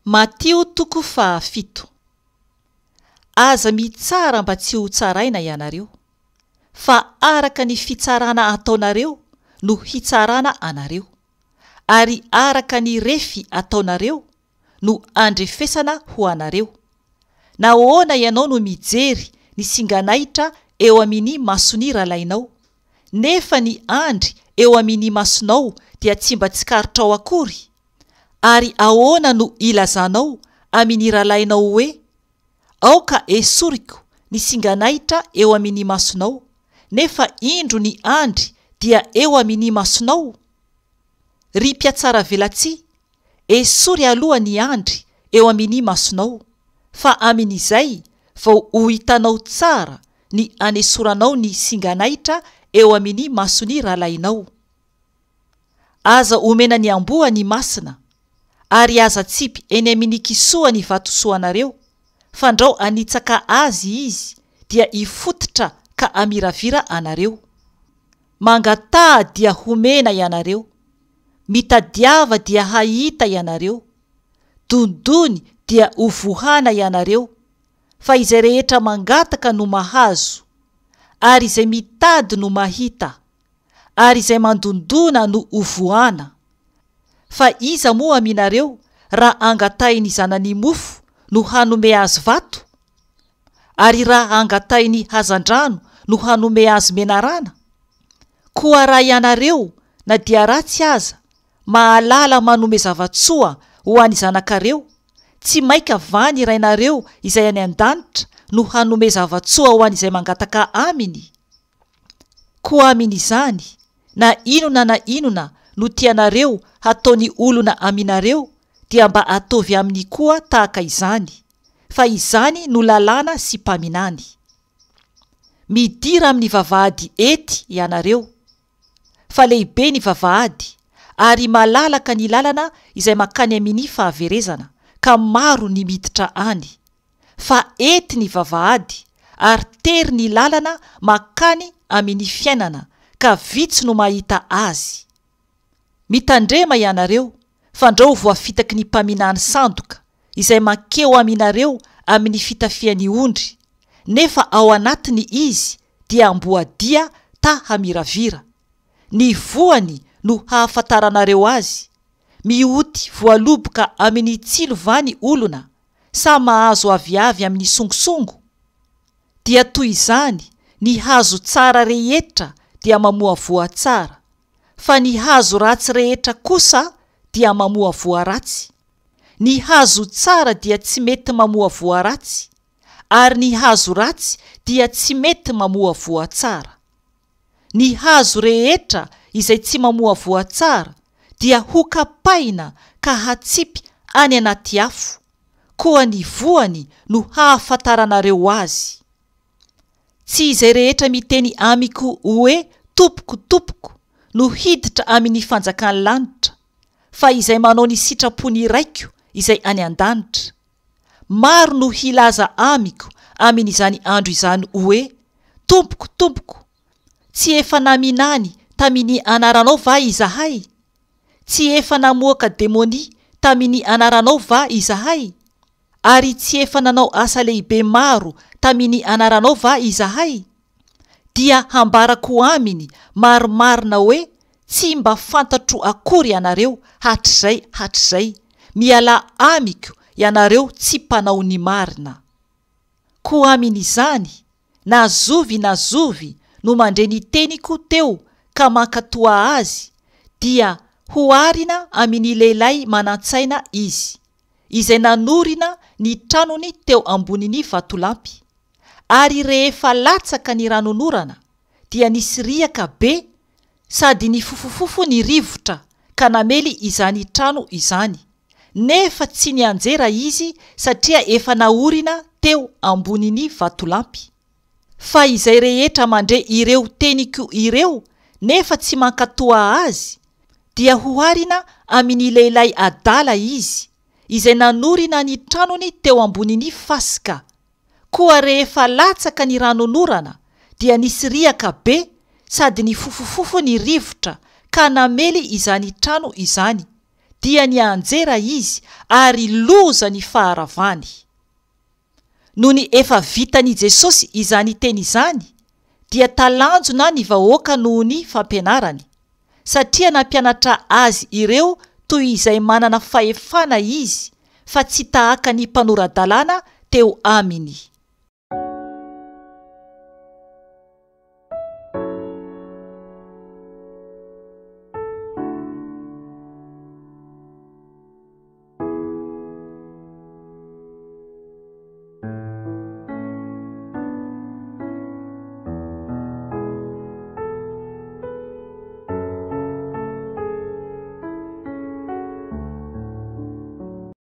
Matio toko fahafito. Aza mitsara mba tsy ho tsaraina ianareo, fa araka ny fitsarana ataonareo no hitsarana anareo, ary araka ny refy ataonareo no andrefesana ho anareo. Nahoana ianao no mijery ny singanahitra eo amin'ny masony ralainao, nefa ny andry eo amin'ny masonao dia tsy mba tsikarotrao akory? Ary ahoana no ilazanao amin'ny ralainao hoe, aoka esoriko ny singanahitra eo amin'ny masonao, nefa indro ny andry dia eo amin'ny masonao? Ry mpiatsara velatsia, esory aloha ny andry eo amin'ny masonao, fa amin'izay vao ho hitanao tsara ny anesoranao ny singanahitra eo amin'ny masony ralainao. Aza omena ny amboa ny masina, ary aza tsipy eny amin'ny kisoa ny vatosoanareo, fandrao anitsaka azy izy dia hifototra ka amiravira anareo. Mangatà dia homena ianareo, mitadiava dia hahita ianareo, dondony dia hovohana ianareo, fa izay rehetra mangataka no mahazo, ary izay mitady no mahita, ary izay mandondona no hovohana. Fa iza moa aminareo raha angatainy zanany mofo no hanome azy vato? Ary raha angatainy hazandrano no hanome azy menarana? Koa raha ianareo na dia ratsy aza, mahalala manome zavatsoa ho any zanakareo, tsy maika vany rainareo izay any an-danitra no hanome zavatsoa ho an'izay mangataka aminy? Koa amin'izany, na inona no tianareo hataony olona aminareo, dia mba ataovy aminy koa tahaka izany, fa izany no lalàna sy mpaminany. Midira amin'ny vavahady ety ianareo, fa lehibe ny vavahady, ary malalaka ny lalana izay makany amin'ny fahaverezana, ka maro ny miditra any. Fa ety ny vavahady, ary tery ny lalana makany amin'ny fiainana, ka vitsy no mahita azy. Mitandrema ianareo, fandrao voafitaky ny mpaminany sandoka, izay makeo aminareo amin'ny fitafiany ondry, nefa ao anatiny izy dia amboadia ta hamiravira. Ny voany no hahafantaranareo azy, mioty voaloboka amin'ny tsilovany olona, sa mahazo aviavy amin'ny songosongo? Dia toy izany, ny hazo tsara rehetra dia mamoa voa tsara, fa ny hazo ratsy rehetra kosa dia mamoa voa ratsy. Ny hazo tsara dia tsy mety mamoa voa ratsy, ary ny hazo ratsy dia tsy mety mamoa voa tsara. Ny hazo rehetra izay tsy mamoa voa tsara dia hokapaina ka hatsipy any anaty afo, koa ny voany no hahafantaranareo azy. Tsy izay rehetra miteny amiko hoe tompoko tompoko no hiditra amin'ny fanjakan'ny lanitra, fa izay manao ny sitrapony raiko izay any an-danitra. Maro no hilaza amiko amin'izany andro izany hoe, tompoko tompoko, tsy efa naminany tamin'ny anaranao va izahay? Tsy efa namoaka demoni tamin'ny anaranao va izahay? Ary tsy efa nanao asa lehibe maro tamin'ny anaranao va izahay? Dia hambarako aminy marimarina hoe, tsy mba fantatro akory ianareo hatr'izay, miala amiko ianareo tsy mpanao ny marina. Koa amin'izany, na zovy no mandre ny teniko teo ka mankatoa azy, dia hoarina amin'ny lehilahy manantsaina izy, izay nanorina ny tranony teo ambonin'ny vatolampy. Ary rehefa latsaka ny ranonorana, dia nisy riaka be, sady ny fofofofo ny rivotra ka namely izany trano izany, nefa tsy nianjera izy satria efa naorina teo ambonin'ny vatolampy. Fa izay rehetra mandre ireo teniko ireo, nefa tsy mankatoa azy, dia hoarina amin'ny lehilahy adala izy, izay nanorina ny tranony teo ambonin'ny fasika. Koa rehefa latsaka ny ranonorana, dia nisy riaka be, sady ny fofofofo ny rivotra ka namely izany trano izany, dia ny anjera izy ary loza ny faharavany. No ny efa vitany Jesosy izany teny izany, dia talanjona ny vahoaka noho ny fampianarany, satria nampianatra azy ireo toy izay manana fahefana izy, fa tsy tahaka ny mpanoradalàna teo aminy.